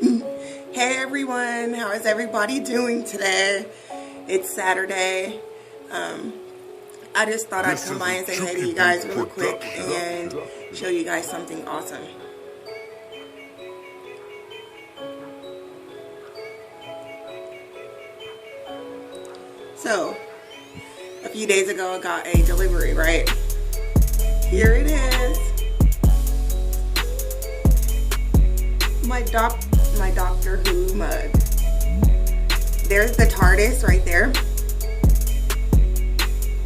Hey everyone, how is everybody doing today? It's Saturday. I just thought I'd come by and say hey to you guys real quick and show you guys something awesome. So, a few days ago I got a delivery, right? Here it is. My Doctor Who mug. There's the TARDIS right there.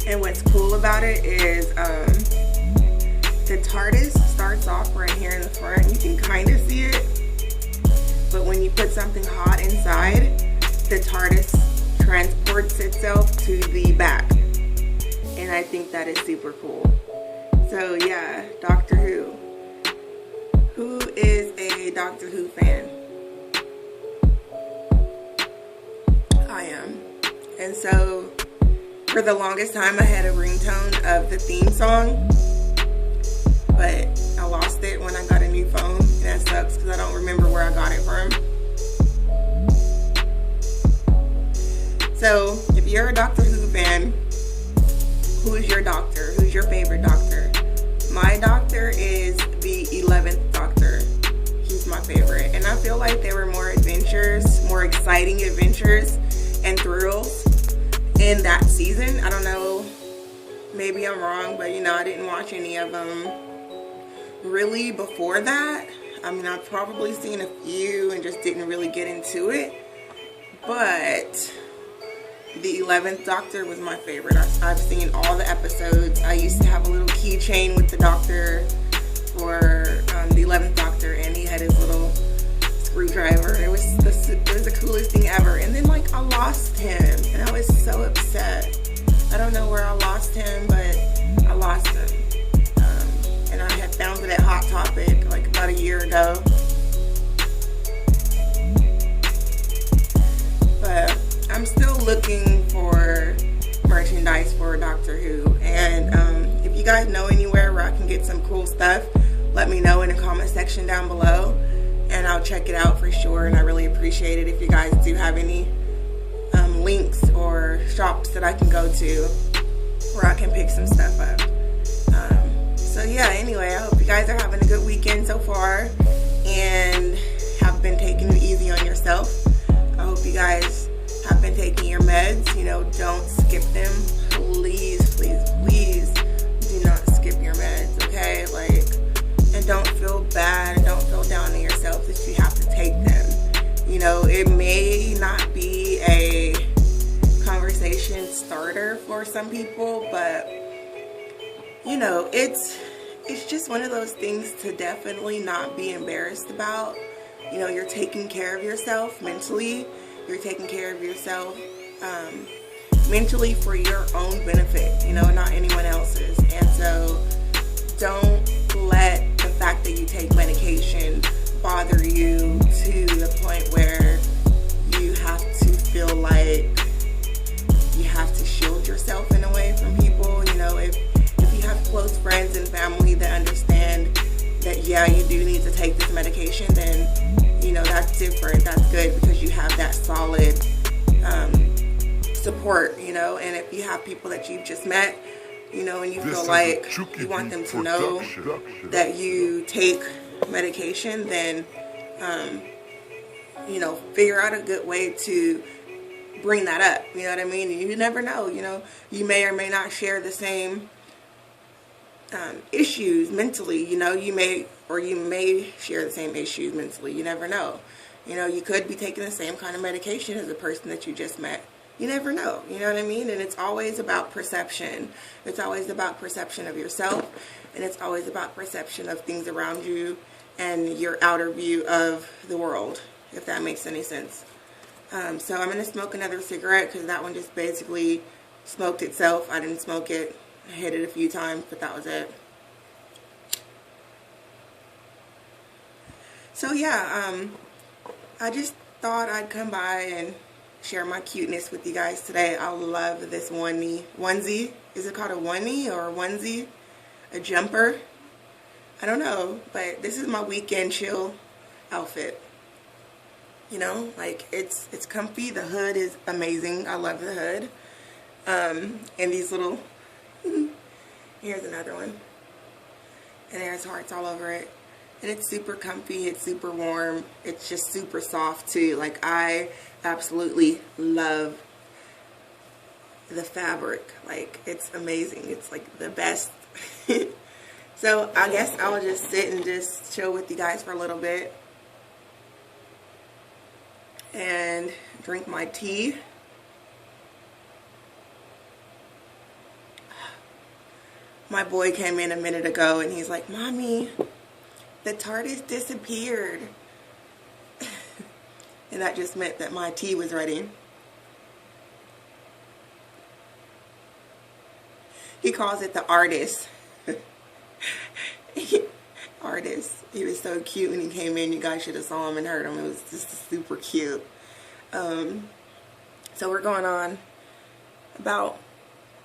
And what's cool about it is the TARDIS starts off right here in the front. You can kind of see it. But when you put something hot inside, the TARDIS transports itself to the back. And I think that is super cool. So yeah, Doctor Who. Who is a Doctor Who fan? I am. And so, for the longest time I had a ringtone of the theme song, but I lost it when I got a new phone, and that sucks because I don't remember where I got it from. So, if you're a Doctor Who fan, who's your doctor? Who's your favorite doctor? My doctor is the 11th Doctor. He's my favorite. And I feel like there were more adventures, more exciting adventures and thrills in that season. I don't know, maybe I'm wrong, but you know, I didn't watch any of them really before that. I mean, I've probably seen a few and just didn't really get into it. But the 11th Doctor was my favorite. I've seen all the episodes. I used to have a little keychain with the Doctor for the 11th Doctor, and he had his little screwdriver. It was the coolest thing ever. And then like I lost him, and I was so upset. I don't know where I lost him, but I lost him. And I had found it at Hot Topic like about a year ago. But I'm still looking for merchandise for Doctor Who, and if you guys know anywhere where I can get some cool stuff, let me know in the comment section down below, and I'll check it out for sure. And I really appreciate it if you guys do have any links or shops that I can go to where I can pick some stuff up. So yeah, anyway, I hope you guys are having a good weekend so far and have been taking it easy on yourself. I hope you guys have been taking your meds. You know, don't skip them. Please, please, please do not skip your meds, okay? Like, and don't feel bad and don't feel down on yourself that you have to take them. You know, it may not be a conversation starter for some people, but you know, it's just one of those things to definitely not be embarrassed about. You know, you're taking care of yourself mentally. You're taking care of yourself mentally for your own benefit, you know, not anyone else's. And so don't let the fact that you take medication bother you to the point where you have to feel like you have to shield yourself in a way from people. You know, if you have close friends and family that understand that, yeah, you do need to take this medication, then, you know, that's different. That's good because you have that solid support, you know. And if you have people that you've just met, you know, and you feel like you want them to know that you take medication, then, you know, figure out a good way to bring that up. You know what I mean? You never know, you know. You may or may not share the same issues mentally, you know. You may share the same issues mentally. You never know. You know, you could be taking the same kind of medication as the person that you just met. You never know. You know what I mean? And it's always about perception. It's always about perception of yourself, and it's always about perception of things around you and your outer view of the world, if that makes any sense. So I'm going to smoke another cigarette because that one just basically smoked itself. I didn't smoke it. I hit it a few times, but that was it. So yeah, I just thought I'd come by and share my cuteness with you guys today. I love this onesie. Is it called a onesie or a onesie? A jumper? I don't know, but this is my weekend chill outfit. You know, like it's comfy. The hood is amazing. I love the hood. And these little, here's another one. And there's hearts all over it. And it's super comfy. It's super warm. It's just super soft too. Like, I absolutely love the fabric. Like, it's amazing. It's like the best. So I guess I will just sit and just chill with you guys for a little bit and drink my tea. My boy came in a minute ago and he's like, "Mommy, the TARDIS disappeared." And that just meant that my tea was ready. He calls it the artist. Artist. He was so cute when he came in. You guys should have saw him and heard him. It was just super cute. So we're going on about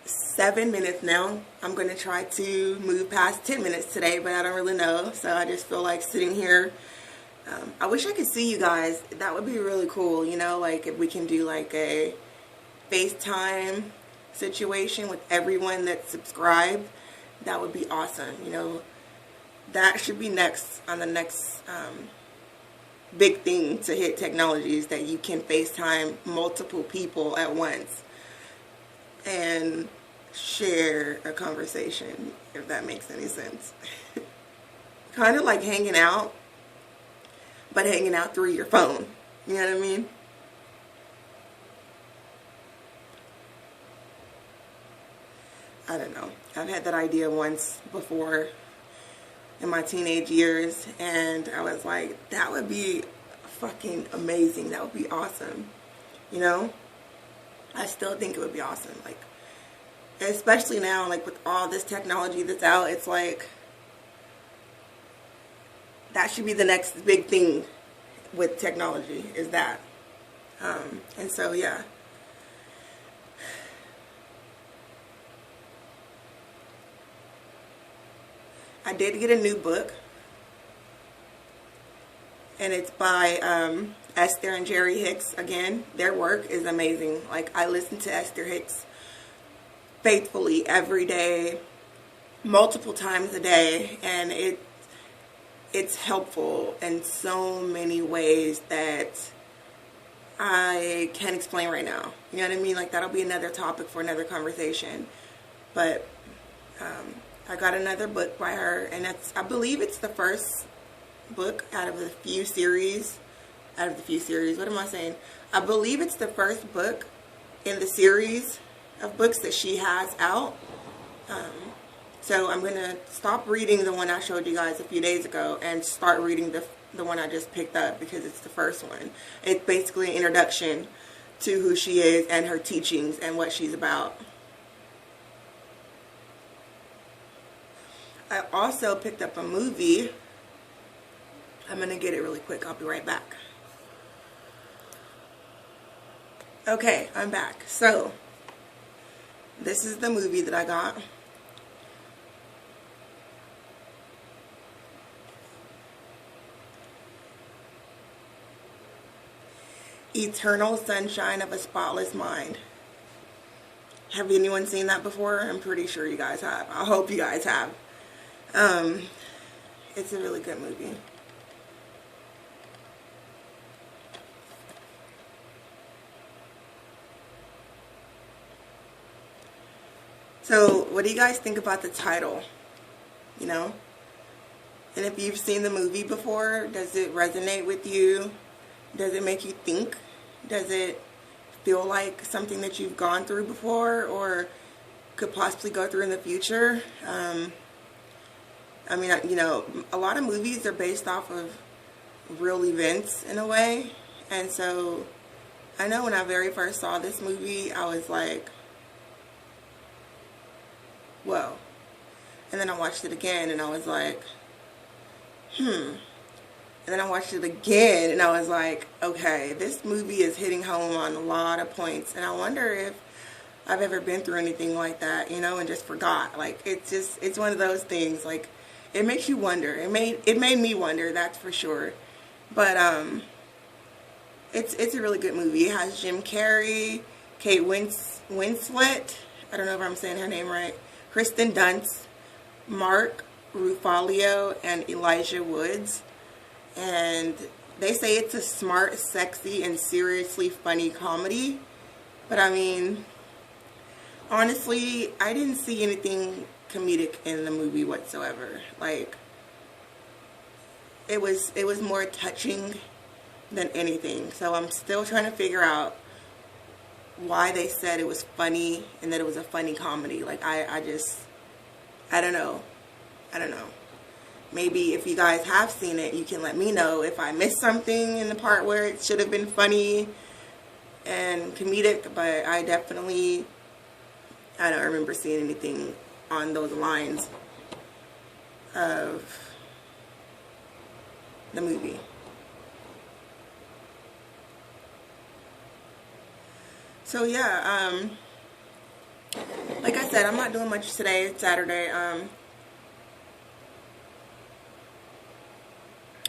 7 minutes now. I'm going to try to move past 10 minutes today, but I don't really know. So I just feel like sitting here. I wish I could see you guys. That would be really cool. You know, like if we can do like a FaceTime situation with everyone that's subscribed, that would be awesome. You know, that should be next on the next big thing to hit technologies, that you can FaceTime multiple people at once and share a conversation, if that makes any sense. Kind of like hanging out, but hanging out through your phone. You know what I mean? I don't know. I've had that idea once before in my teenage years, and I was like, that would be fucking amazing. That would be awesome. You know? I still think it would be awesome. Like, especially now, like with all this technology that's out, it's like that should be the next big thing with technology, is that. And so, yeah. I did get a new book, and it's by Esther and Jerry Hicks. Again, their work is amazing. Like, I listen to Esther Hicks faithfully every day, multiple times a day, and it's helpful in so many ways that I can't explain right now. You know what I mean? Like, that'll be another topic for another conversation. But I got another book by her, and I believe it's the first book out of the few series. What am I saying? I believe it's the first book in the series of books that she has out. So I'm going to stop reading the one I showed you guys a few days ago and start reading the one I just picked up, because it's the first one. It's basically an introduction to who she is and her teachings and what she's about. I also picked up a movie. I'm going to get it really quick. I'll be right back. Okay, I'm back. So, this is the movie that I got. Eternal Sunshine of a Spotless Mind. Have anyone seen that before? I'm pretty sure you guys have. I hope you guys have. It's a really good movie. So, what do you guys think about the title? You know? And if you've seen the movie before, does it resonate with you? Does it make you think? Does it feel like something that you've gone through before or could possibly go through in the future? I mean, you know, a lot of movies are based off of real events in a way. And so, I know when I very first saw this movie, I was like, whoa. And then I watched it again and I was like, And then I watched it again and I was like, okay, this movie is hitting home on a lot of points. And I wonder if I've ever been through anything like that, you know, and just forgot. Like, it's one of those things, like, it makes you wonder. It made me wonder, that's for sure. But, It's a really good movie. It has Jim Carrey, Kate Winslet, I don't know if I'm saying her name right, Kristen Dunst, Mark Ruffalo, and Elijah Woods. And they say it's a smart, sexy, and seriously funny comedy. But I mean, honestly, I didn't see anything comedic in the movie whatsoever. Like, it was more touching than anything. So I'm still trying to figure out why they said it was funny and that it was a funny comedy. Like, I don't know. Maybe if you guys have seen it, you can let me know if I missed something in the part where it should have been funny and comedic, but I don't remember seeing anything on those lines of the movie. So yeah, like I said, I'm not doing much today. It's Saturday. I'm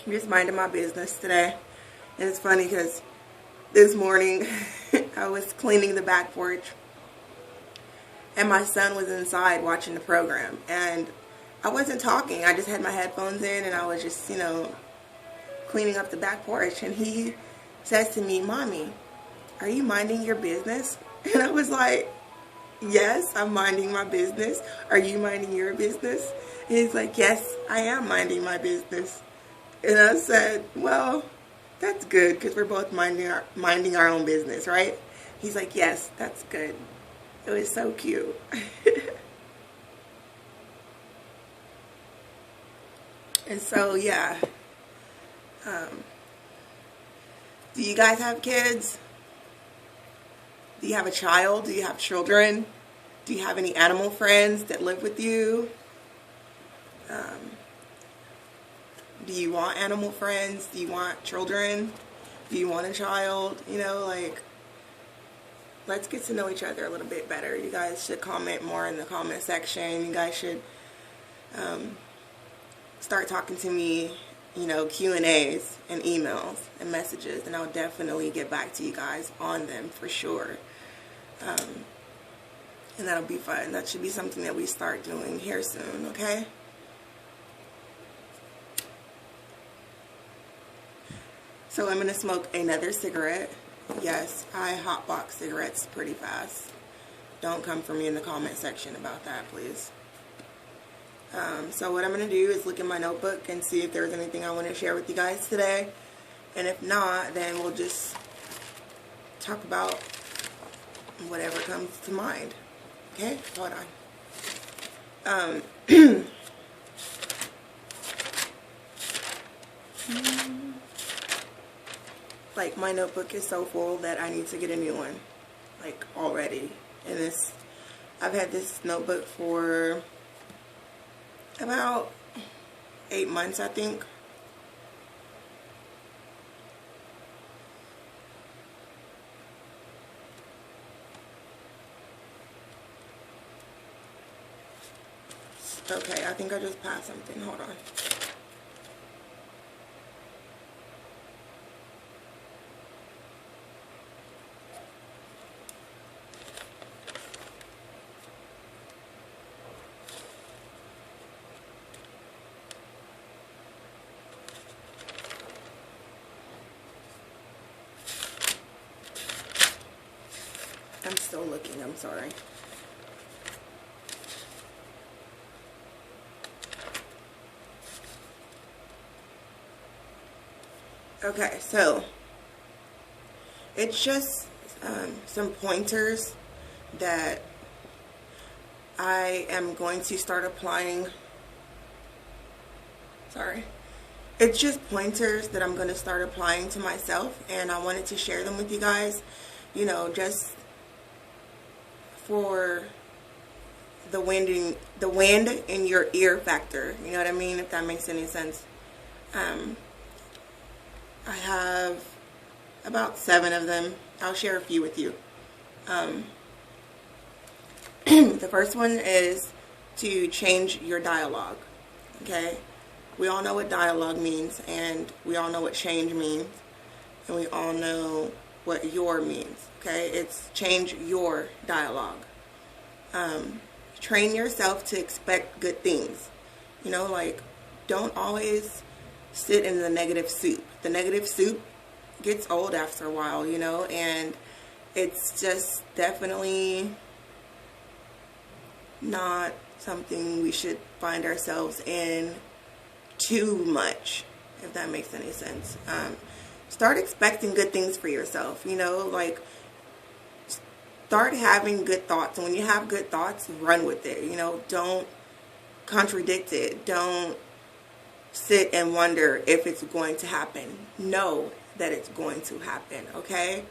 just minding my business today. And it's funny because this morning I was cleaning the back porch and my son was inside watching the program, and I wasn't talking. I just had my headphones in and I was just, cleaning up the back porch, and he says to me, "Mommy, are you minding your business?" And I was like, "Yes, I'm minding my business. Are you minding your business?" And he's like, "Yes, I am minding my business." And I said, "Well, that's good, because we're both minding our own business, right?" He's like, "Yes, that's good." It was so cute. And so, yeah. Do you guys have kids? Do you have a child? Do you have children? Do you have any animal friends that live with you? Do you want animal friends? Do you want children? Do you want a child? Let's get to know each other a little bit better. You guys should comment more in the comment section. You guys should start talking to me, Q&As and emails and messages, and I'll definitely get back to you guys on them for sure. And that'll be fun. That should be something that we start doing here soon, okay? So I'm going to smoke another cigarette. Yes, I hotbox cigarettes pretty fast. Don't come for me in the comment section about that, please. So what I'm going to do is look in my notebook and see if there's anything I want to share with you guys today. And if not, then we'll just talk about whatever comes to mind. Okay? Hold on. Like, my notebook is so full that I need to get a new one. Like, already. And I've had this notebook for about 8 months, I think. Okay, I think I just passed something. Hold on. I'm still looking, I'm sorry. Okay, so it's just some pointers that I am going to start applying. Sorry. It's just pointers that I'm going to start applying to myself, and I wanted to share them with you guys, just for the wind in your ear factor. You know what I mean? If that makes any sense. I have about 7 of them. I'll share a few with you. The first one is to change your dialogue. Okay? We all know what dialogue means, and we all know what change means. and we all know what your means, okay? It's change your dialogue. Train yourself to expect good things. You know, like, don't always sit in the negative soup. The negative soup gets old after a while, you know, and it's just definitely not something we should find ourselves in too much, if that makes any sense. Start expecting good things for yourself, you know, like, start having good thoughts. And when you have good thoughts, run with it, you know, don't contradict it. Don't sit and wonder if it's going to happen. Know that it's going to happen, okay?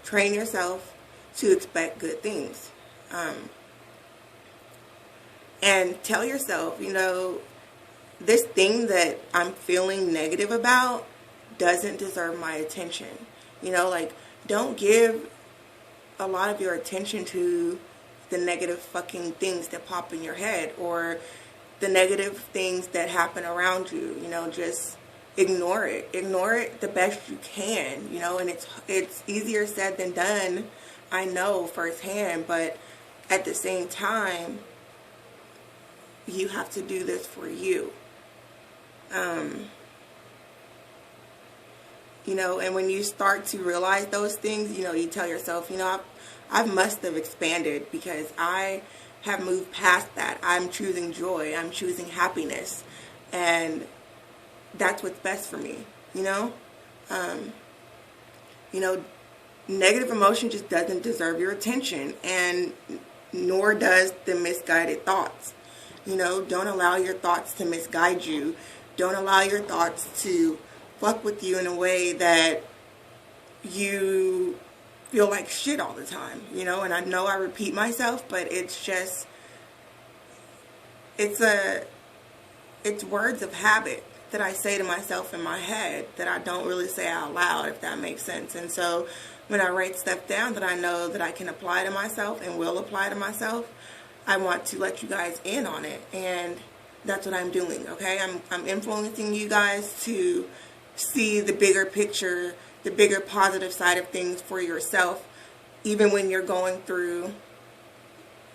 Train yourself to expect good things. And tell yourself, you know, this thing that I'm feeling negative about doesn't deserve my attention. You know, like, don't give a lot of your attention to the negative fucking things that pop in your head or the negative things that happen around you. You know, just ignore it. Ignore it the best you can, you know, and it's easier said than done. I know firsthand, but at the same time, you have to do this for you. You know, and when you start to realize those things, you know, you tell yourself, you know, I must have expanded because I have moved past that. I'm choosing joy. I'm choosing happiness. And that's what's best for me, you know? You know, negative emotion just doesn't deserve your attention, and nor does the misguided thoughts. You know, don't allow your thoughts to misguide you. Don't allow your thoughts to fuck with you in a way that you feel like shit all the time, you know? And I know I repeat myself, but it's just, it's words of habit that I say to myself in my head that I don't really say out loud, if that makes sense. And so when I write stuff down that I know that I can apply to myself and will apply to myself, I want to let you guys in on it. And that's what I'm doing, okay? I'm influencing you guys to see the bigger picture, the bigger positive side of things for yourself, even when you're going through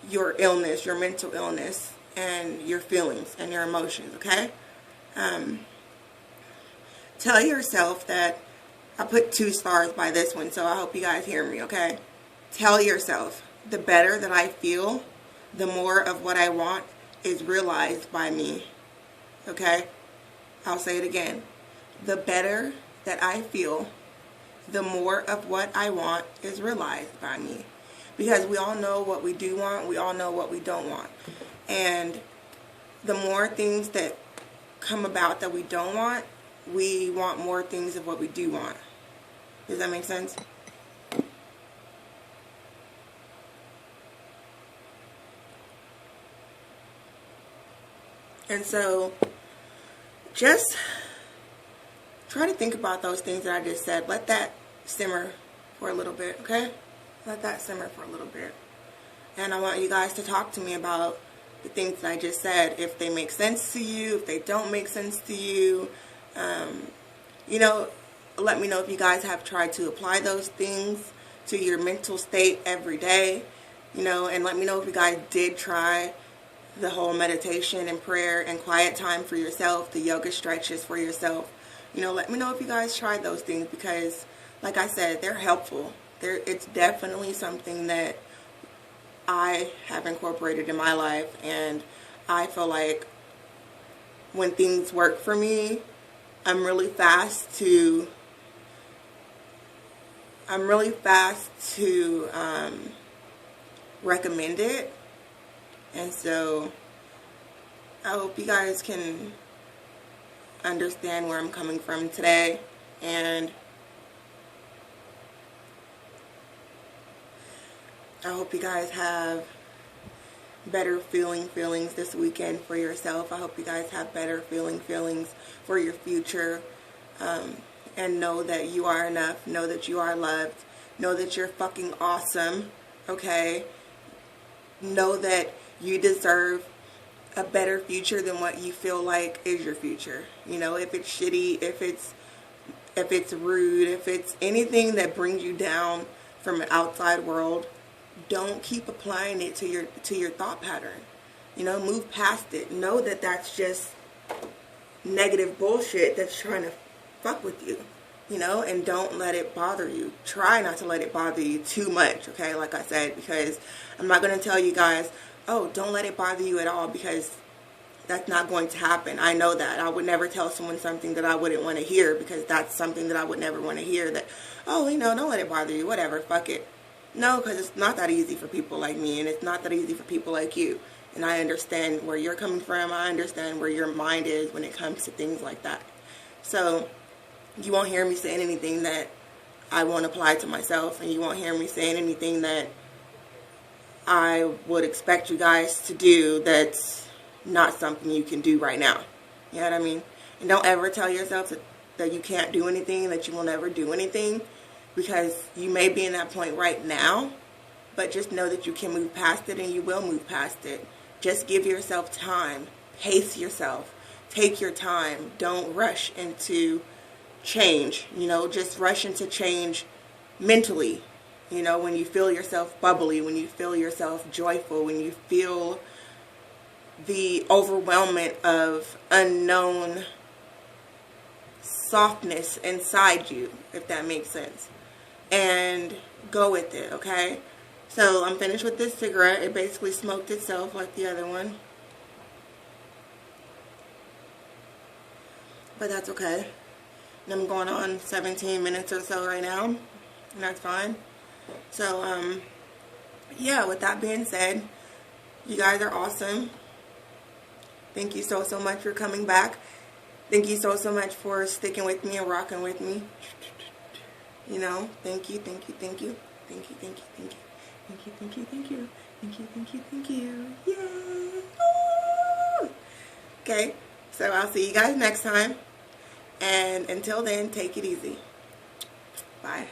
your illness, your mental illness, and your feelings and your emotions, okay? Tell yourself that, I put 2 stars by this one, so I hope you guys hear me, okay? Tell yourself, the better that I feel, the more of what I want is realized by me, okay? I'll say it again. The better that I feel, the more of what I want is realized by me. Because we all know what we do want, we all know what we don't want. And the more things that come about that we don't want, we want more things of what we do want. Does that make sense? And so, just try to think about those things that I just said. Let that simmer for a little bit, okay? Let that simmer for a little bit. And I want you guys to talk to me about the things that I just said. If they make sense to you, if they don't make sense to you. You know, let me know if you guys have tried to apply those things to your mental state every day. You know, and let me know if you guys did try the whole meditation and prayer and quiet time for yourself, the yoga stretches for yourself. You know, let me know if you guys tried those things, because like I said, they're helpful. It's definitely something that I have incorporated in my life, and I feel like when things work for me, I'm really fast to recommend it. And so I hope you guys can understand where I'm coming from today, and I hope you guys have better feelings this weekend for yourself. I hope you guys have better feelings for your future, and know that you are enough, know that you are loved, know that you're fucking awesome, okay? Know that you deserve a better future than what you feel like is your future. You know, if it's shitty, if it's if it's rude, if it's anything that brings you down from an outside world, don't keep applying it to your thought pattern. You know, move past it. Know that that's just negative bullshit that's trying to fuck with you. You know, and don't let it bother you. Try not to let it bother you too much, okay? Like I said, because I'm not going to tell you guys, oh, don't let it bother you at all, because that's not going to happen. I know that. I would never tell someone something that I wouldn't want to hear, because that's something that I would never want to hear, that, oh, you know, don't let it bother you, whatever, fuck it. No, because it's not that easy for people like me, and it's not that easy for people like you. And I understand where you're coming from. I understand where your mind is when it comes to things like that. So you won't hear me saying anything that I won't apply to myself, and you won't hear me saying anything that I would expect you guys to do that's not something you can do right now. You know what I mean? And don't ever tell yourself that you can't do anything, that you will never do anything, because you may be in that point right now, but just know that you can move past it, and you will move past it. Just give yourself time. Pace yourself. Take your time. Don't rush into change. You know, just rush into change mentally. You know, when you feel yourself bubbly, when you feel yourself joyful, when you feel the overwhelmment of unknown softness inside you, if that makes sense. And go with it, okay? So I'm finished with this cigarette. It basically smoked itself like the other one. But that's okay. And I'm going on 17 minutes or so right now, and that's fine. So, yeah, with that being said, you guys are awesome. Thank you so much for coming back. Thank you so much for sticking with me and rocking with me. You know, thank you. Yay! Okay, so I'll see you guys next time. And until then, take it easy. Bye.